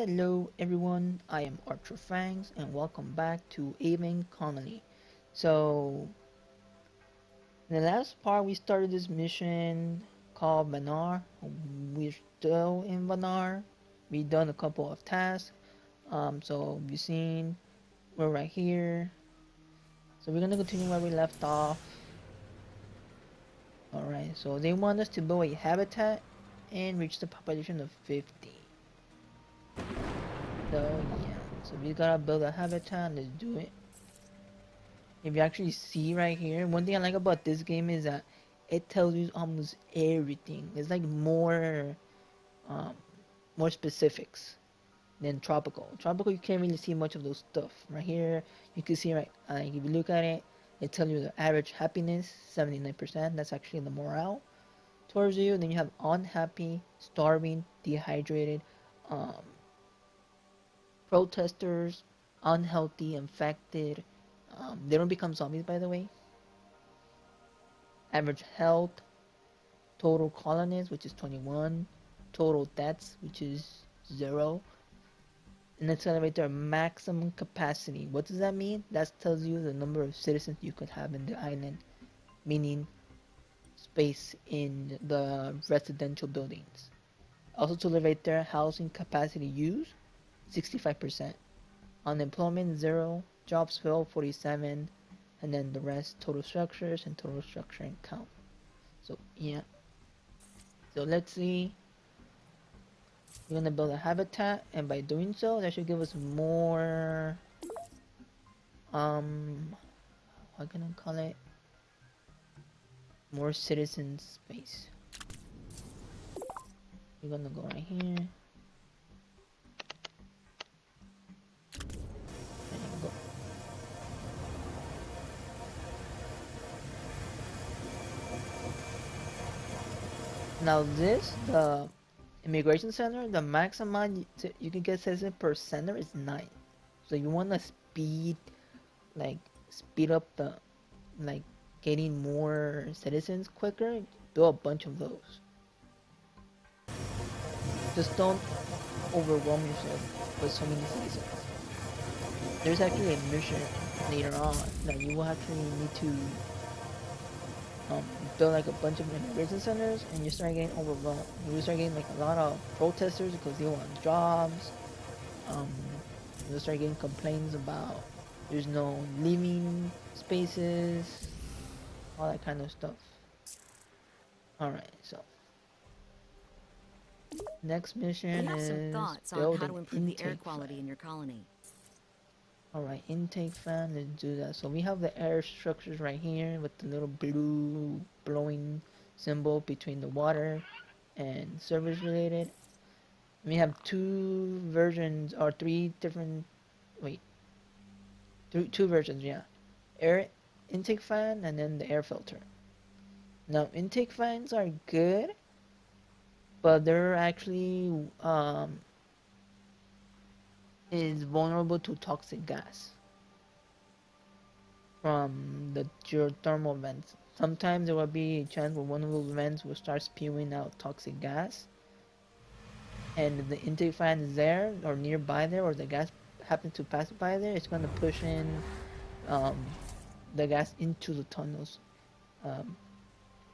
Hello everyone, I am Archer Fangs and welcome back to Aven Colony. So, in the last part we started this mission called Vanar. We're still in Vanar. We've done a couple of tasks. So you've seen we're right here. So we're gonna continue where we left off. Alright, so they want us to build a habitat and reach the population of 50. So yeah, so we gotta build a habitat. Let's do it. If you actually see right here, one thing I like about this game is that it tells you almost everything. It's like um, more specifics than Tropical. Tropical, you can't really see much of those stuff. Right here, you can see right. If you look at it, it tells you the average happiness, 79%. That's actually the morale towards you. Then you have unhappy, starving, dehydrated, um, protesters, unhealthy, infected. They don't become zombies, by the way. Average health, total colonists, which is 21, total deaths, which is 0, and let's celebrate their maximum capacity. What does that mean? That tells you the number of citizens you could have in the island, meaning space in the residential buildings. Also to celebrate their housing capacity use, 65%. Unemployment 0, jobs filled 47, and then the rest total structures and total structuring count. So yeah. So let's see. We're gonna build a habitat, and by doing so, that should give us more. What can I call it? More citizen space. We're gonna go right here. And go. Now this, the immigration center, the maximum you can get citizen per center is 9. So you wanna like speed up the like getting more citizens quicker, build a bunch of those. Just don't overwhelm yourself with so many citizens. There's actually a mission later on that you will actually need to um, build like a bunch of immigration centers, and you start getting overwhelmed. You start getting like a lot of protesters because they want jobs. Um, you start getting complaints about there's no living spaces, all that kind of stuff. Alright, so next We mission have some is thoughts on build how an to improve the air intake fan. quality in your colony. Alright, intake fan, let's do that. So we have the air structures right here with the little blue blowing symbol between the water and service related. We have two versions or three different, wait, two versions, yeah. Air intake fan and then the air filter. Now intake fans are good, but they're actually is vulnerable to toxic gas from the geothermal vents. Sometimes there will be a chance where one of those vents will start spewing out toxic gas, and the intake fan is there or nearby there, or the gas happens to pass by there. It's going to push in um, the gas into the tunnels, um,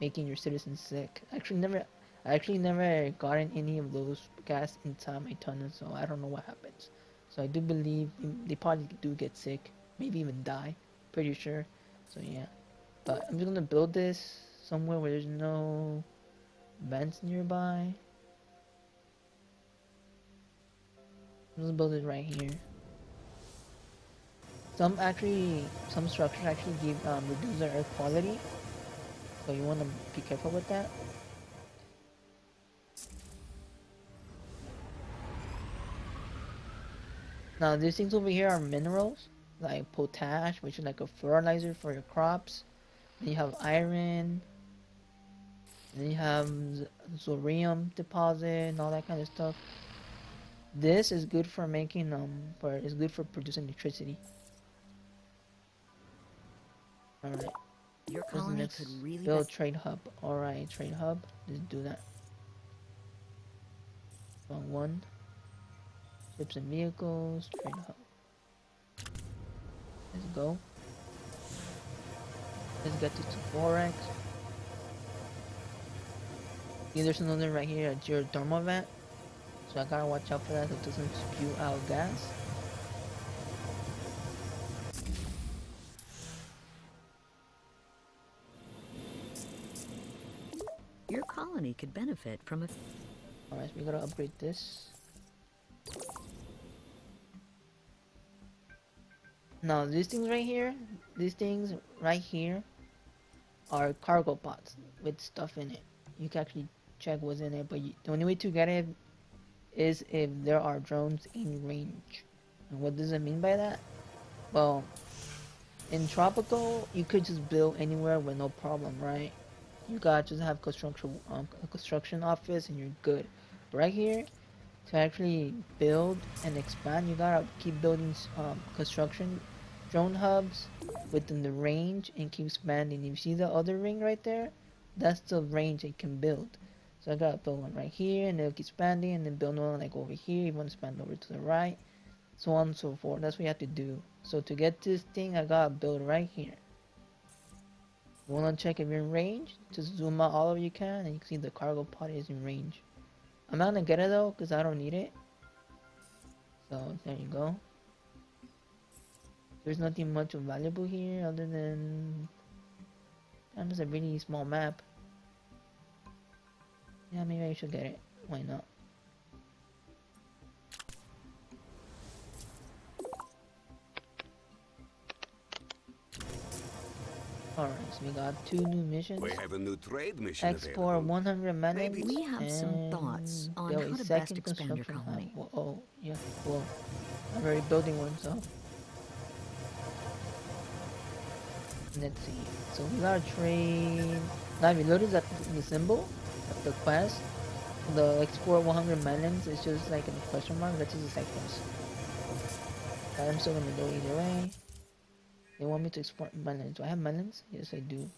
making your citizens sick. I actually never gotten any of those gas inside my tunnel, so I don't know what happens. So I do believe they probably do get sick, maybe even die. Pretty sure. So yeah. But I'm just gonna build this somewhere where there's no vents nearby. I'm gonna build it right here. Some structures actually give reduce their air quality, so you wanna be careful with that. Now these things over here are minerals, like potash, which is like a fertilizer for your crops. Then you have iron. Then you have zorium deposit and all that kind of stuff. This is good for making it's good for producing electricity. Alright. Your What's the colony next? could really Build trade hub. Alright, trade hub. Let's do that. Wrong one. Ships and vehicles, trade hub. Let's go. Let's get to Forex. See, there's another right here, a geothermal vent. So I gotta watch out for that so it doesn't spew out gas. Your colony could benefit from a... Alright, so we gotta upgrade this. Now these things right here are cargo pods with stuff in it. You can actually check what's in it, but the only way to get it is if there are drones in range. And what does it mean by that? Well, in Tropico, you could just build anywhere with no problem, right? You gotta just have a construction office and you're good. But right here, to actually build and expand, you gotta keep building construction drone hubs within the range and keep expanding. You see the other ring right there? That's the range it can build. So I gotta build one right here and it'll keep expanding, and then build one like over here. You want to expand over to the right, so on and so forth. That's what you have to do. So to get this thing, I gotta build right here. You wanna check if you're in range? Just zoom out all of you can, and you can see the cargo pod is in range. I'm not gonna get it though, because I don't need it. So there you go. There's nothing much valuable here other than just a really small map. Yeah, maybe I should get it. Why not? Alright, so we got 2 new missions. We have a new trade mission Explore available. 100 melons. We have some thoughts on build how a to second best expand your construction colony. hub. Oh, yeah, well, I'm already building one, so. Let's see. So we gotta trade. Now if you notice that the symbol of the quest, the explore 100 melons is just like a question mark. That's just a side quest. But I'm still gonna do it either way. They want me to export melons. Do I have melons? Yes, I do.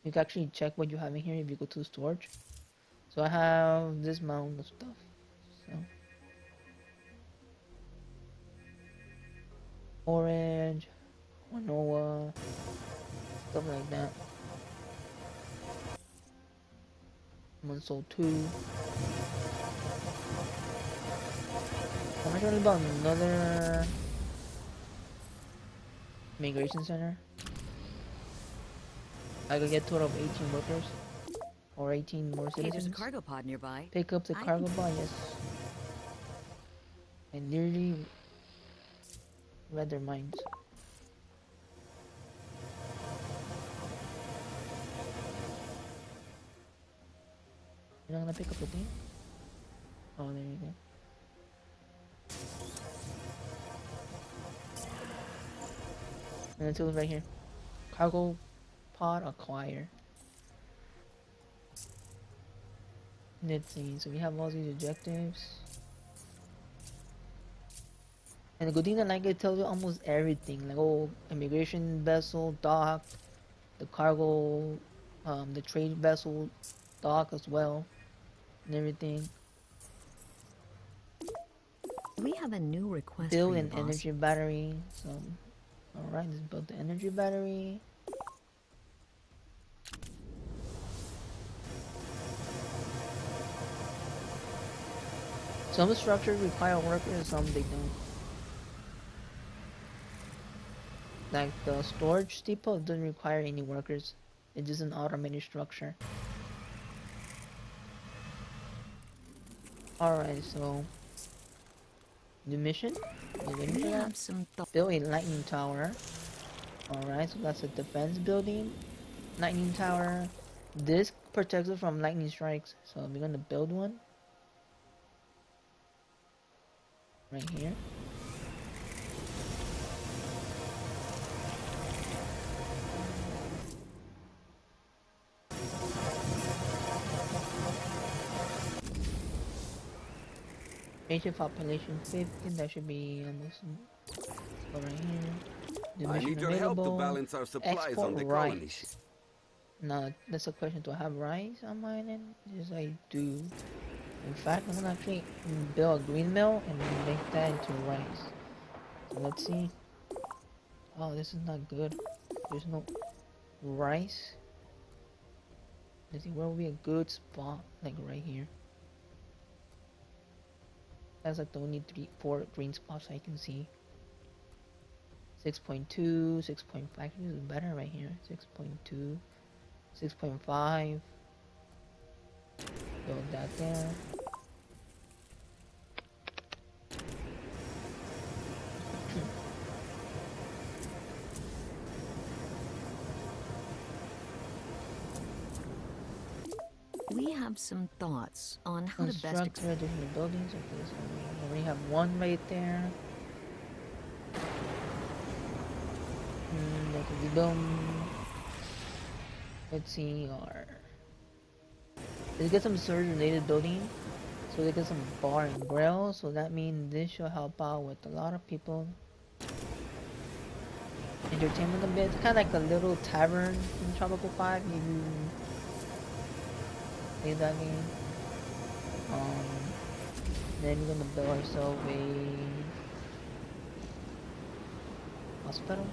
You can actually check what you have in here if you go to the storage. So I have this amount of stuff. So orange, quinoa, stuff like that. One sold 2. I'm actually about another migration center. I could get a total of 18 workers or 18 more Hey, there's a citizens. cargo pod nearby. Pick up the cargo pod, yes. I nearly read their minds. You're not gonna pick up the thing? Oh, there you go. And the tools right here. Cargo pod acquire. Let's see, so we have all these objectives. And the good thing that like it tells you almost everything. Like, oh, immigration vessel docked, the cargo, the trade vessel dock as well, and everything. We have a new request Build for you, an boss. energy battery. So, alright, let's build the energy battery. Some structures require workers, some they don't. Like the storage depot doesn't require any workers. It's just an automated structure. Alright, so the mission. We have some thoughts. Build a lightning tower. Alright, so that's a defense building. Lightning tower. This protects us from lightning strikes. So we're gonna build one. Right here. Major population 50, that should be almost over here. The I mission need your help to available. balance our supplies Export on the colony. rice. Now that's a question. Do I have rice on mine end? Yes, I do. In fact, I'm gonna actually build a green mill and then make that into rice. So let's see. Oh, this is not good. There's no rice. Let's see, where would be a good spot? Like right here. That's like the only 4 green spots I can see. 6.2, 6.5. This is better right here. 6.2, 6.5. Build that there. We have some thoughts on how to best Construct additional buildings. Okay, so we already have one right there. Let's see, let's get some surge related building. So they get some bar and grill. So that means this should help out with a lot of people. Entertainment a bit. It's kind of like a little tavern in Tropical 5. If you play that game. Then we're gonna build ourselves a hospital.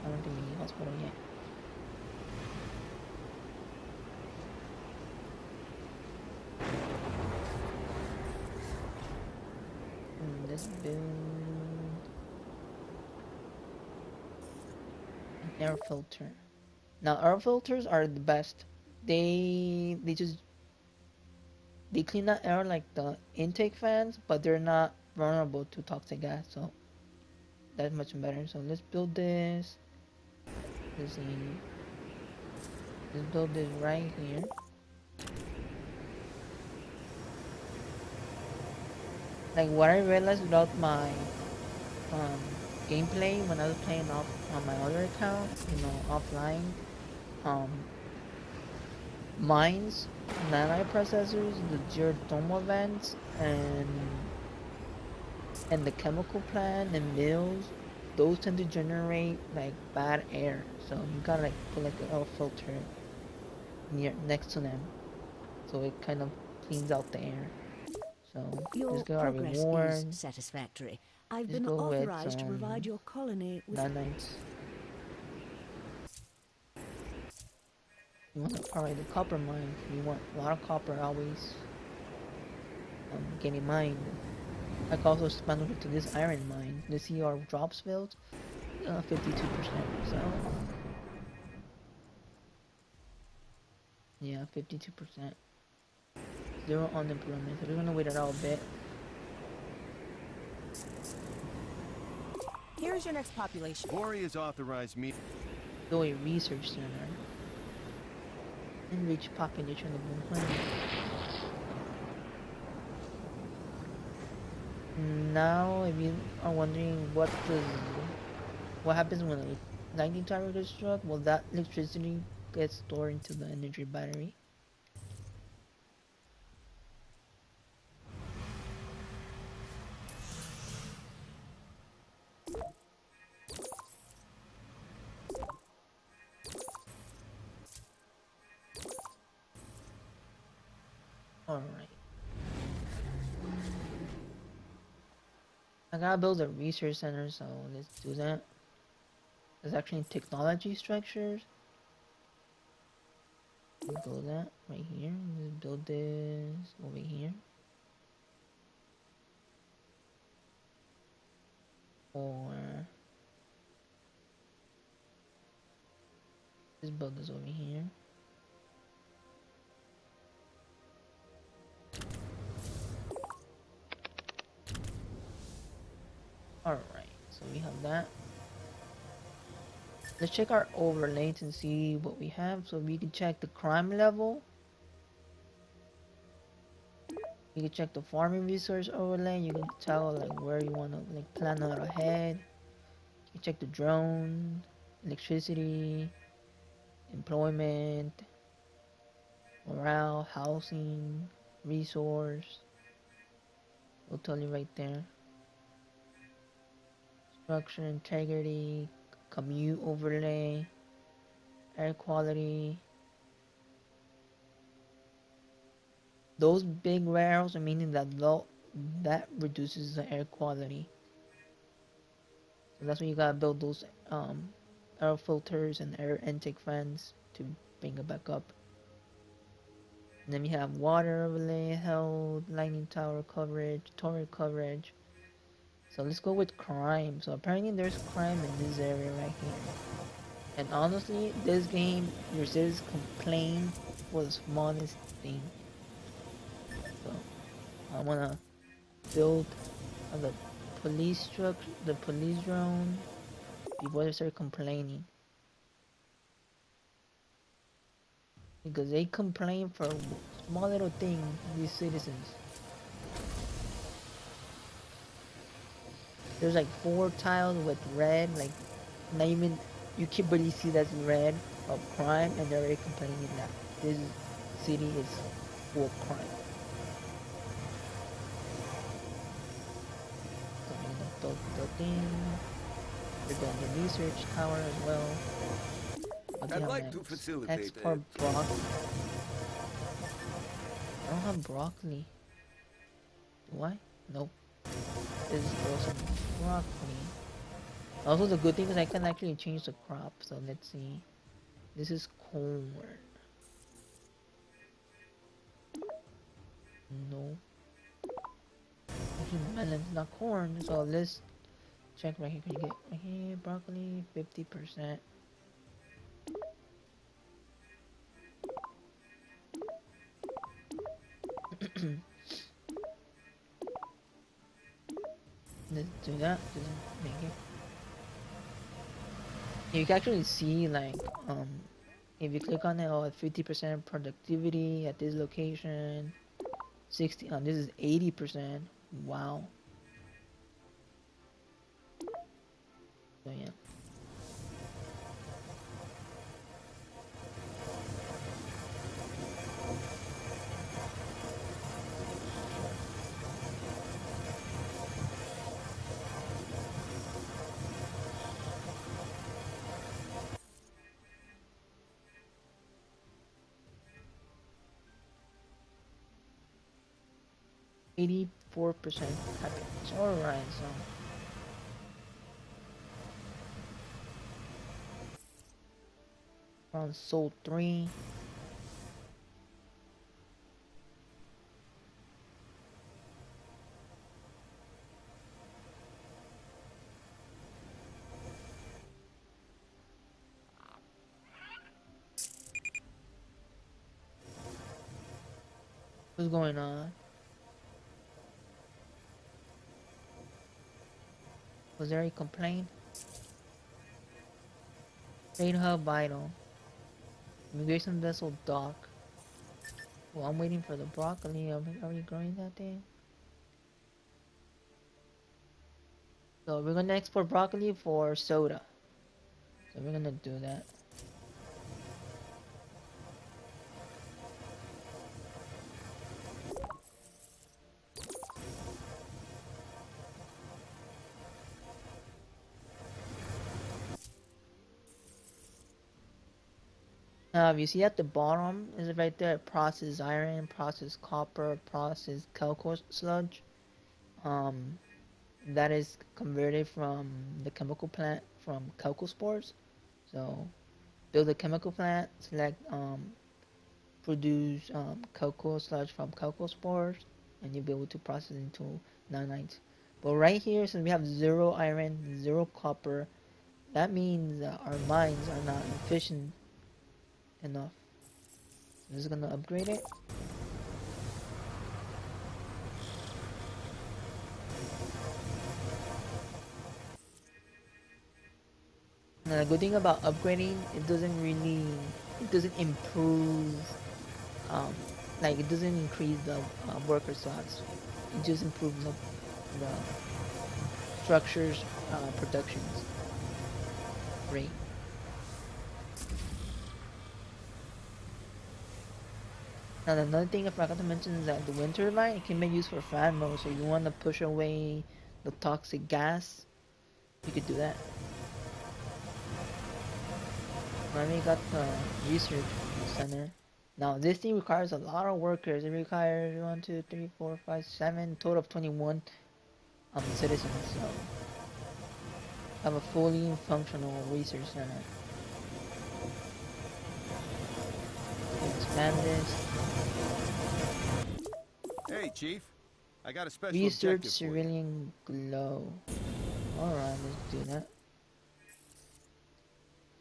I don't think we need hospital yet. Let's build an air filter. Now air filters are the best. They clean that air like the intake fans, but they're not vulnerable to toxic gas, so that's much better. So let's build this. Let's see. Let's build this right here. Like what I realized without my gameplay when I was playing off on my other account, offline, mines, nano processors, the geothermal vents, and the chemical plant and mills, those tend to generate like bad air. So you gotta like put like a filter next to them, so it kind of cleans out the air. So Your just get our progress reward. is satisfactory. I've Just been go with authorized to provide your colony with nanites. You want alright, the copper mine. You want a lot of copper always getting mined. I can also expand over to this iron mine. You see our drops filled? 52%. So yeah, 52%. 0 unemployment. So we're gonna wait it out a bit. Here's your next population. Bori has authorized me. Do a research center. Enrich population of 100. Now, if you are wondering what happens when a lightning tower gets struck, well, that electricity gets stored into the energy battery. Alright. I gotta build a research center, so let's do that. There's actually technology structures. Let's build that right here. Let's build this over here. Or let's build this over here. Alright, so we have that. Let's check our overlays and see what we have. So we can check the crime level. You can check the farming resource overlay. You can tell like where you want to like plan out ahead. You can check the drone, electricity, employment, morale, housing, resource. It'll tell you right there. Structure, integrity, commute overlay, air quality, those big warehouses are meaning that that reduces the air quality. So that's why you gotta build those air filters and air intake fans to bring it back up. And then you have water overlay, health, lightning tower coverage, torrent coverage. So let's go with crime. So apparently there's crime in this area right here. And honestly, this game, your citizens complain for the smallest thing. So I wanna build the police truck, the police drone before they start complaining. Because they complain for small little things, these citizens. There's like 4 tiles with red, like not even, you can barely see that's red of crime, and they're already complaining that this city is full of crime. So I'm gonna build the thing. We're doing the research tower as well. Okay, I'd I'm like to next. facilitate Export broccoli. I don't have broccoli. Do I? Nope. Let's grow some broccoli. Also, the good thing is I can actually change the crop. So let's see. This is corn. No. Actually, melon's not corn. So let's check right here. Can you get right here? Broccoli, 50%. Let's do that. Doesn't make it. You can actually see like if you click on it, oh, 50% productivity at this location, 60. This is 80%. Wow. So yeah. %84% happiness. Alright, so around sold 3. What's going on? Was there a complaint? Trade hub vital. Immigration vessel dock. Well, I'm waiting for the broccoli. Are we growing that thing? So we're gonna export broccoli for soda. So we're gonna do that. Now, if you see at the bottom, is it right there? Processed iron, processed copper, processed cocoa sludge. That is converted from the chemical plant from cocoa spores. So, build a chemical plant, select produce cocoa sludge from cocoa spores, and you'll be able to process into nanites. But right here, since we have 0 iron, 0 copper, that means our mines are not efficient enough. I'm just gonna upgrade it. And the good thing about upgrading, it doesn't improve, um, like it doesn't increase the worker slots. It just improves the structures productions rate. And another thing I forgot to mention is that the wind turbine, it can be used for fan mode. So if you want to push away the toxic gas, you could do that. I already got the research center. Now this thing requires a lot of workers. It requires 1, 2, 3, 4, 5, 7, total of 21 citizens. So have a fully functional research center. Expand this. Hey, Chief. I got a special Research objective for you. cerulean glow. Alright, let's do that.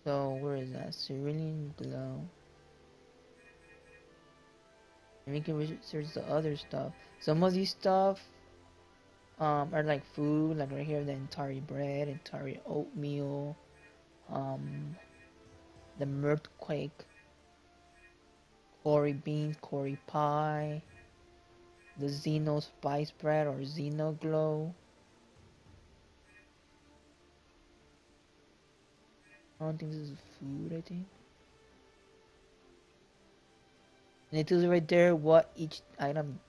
So where is that? Cerulean glow. And we can research the other stuff. Some of these stuff are like food, like right here the entire bread, entire oatmeal, the earthquake, Cory beans, Cory pie, the Xeno spice bread or Xeno glow. I don't think this is food, I think. And it tells you right there what each item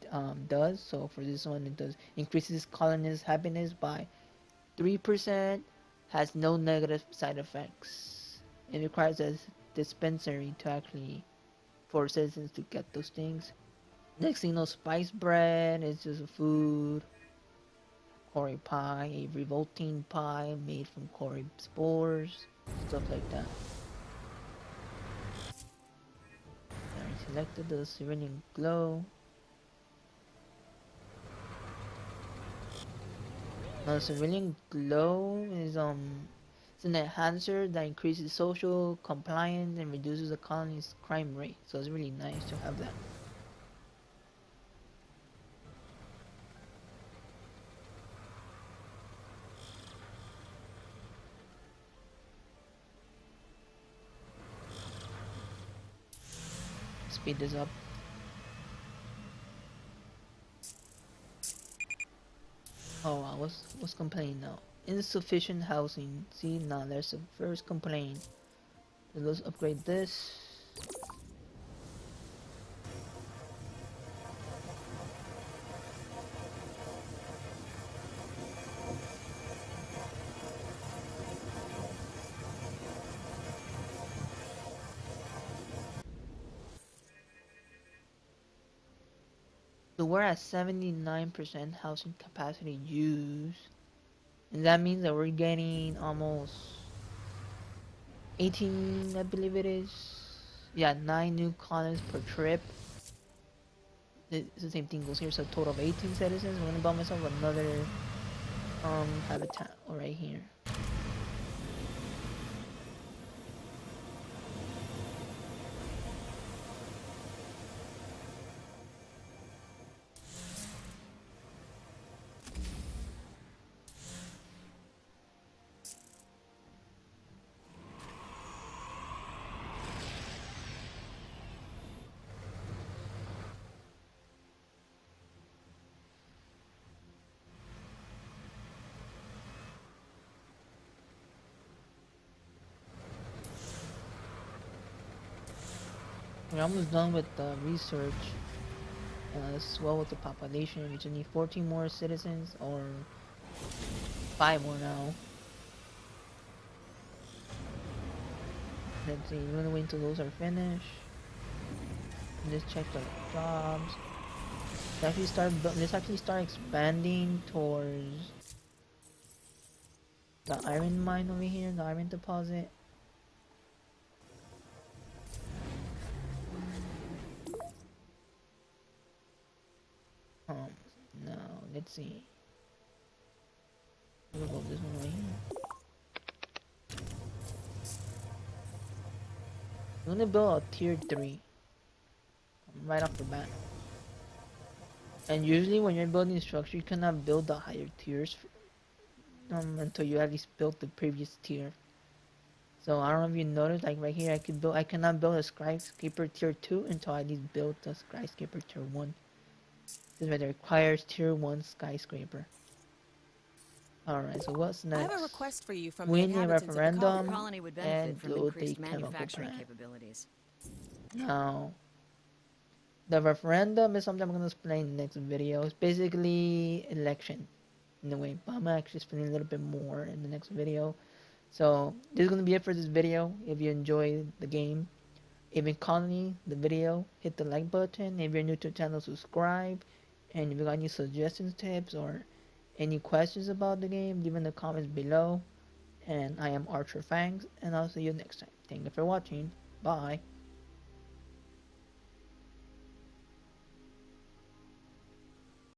does. So for this one, it does increases colonist happiness by 3%, has no negative side effects. It requires a dispensary to actually for citizens to get those things. Next thing you know, spice bread is just a food. Cory pie, a revolting pie made from Cory spores, stuff like that. I selected the Serenian Glow. Now, Serenian Glow is it's an enhancer that increases social compliance and reduces the colony's crime rate. So it's really nice to have that. Speed this up. Oh, I was complaining now. Insufficient housing. See, now there's the first complaint. So let's upgrade this. So we're at 79% housing capacity used. And that means that we're getting almost 18, I believe it is. Yeah, 9 new colonists per trip. It's the same thing goes here, so a total of 18 citizens. We're gonna build myself another habitat right here. We're almost done with the research as well with the population. We just need 14 more citizens or 5 more now. Let's see, we're gonna wait until those are finished. Let's check the jobs. Let's actually start expanding towards the iron mine over here, the iron deposit. No, let's see. What about this one right here? I'm gonna build a tier 3 right off the bat. And usually when you're building a structure, you cannot build the higher tiers until you at least built the previous tier. So I don't know if you noticed, like right here, I cannot build a skyscraper tier 2 until I at least build the skyscraper tier 1. This is why it requires tier 1 skyscraper. Alright, so what's next? I have a request for you from Win the a inhabitants of the referendum colony would benefit and from build a increased chemical manufacturing plant. capabilities. Now, the referendum is something I'm gonna explain in the next video. It's basically election in a way, but I'm gonna actually explain a little bit more in the next video. So this is gonna be it for this video. If you enjoy the game, Aven Colony, the video, hit the like button. If you're new to the channel, subscribe. And if you got any suggestions, tips, or any questions about the game, leave in the comments below. And I am Archer Fangs, and I'll see you next time. Thank you for watching. Bye.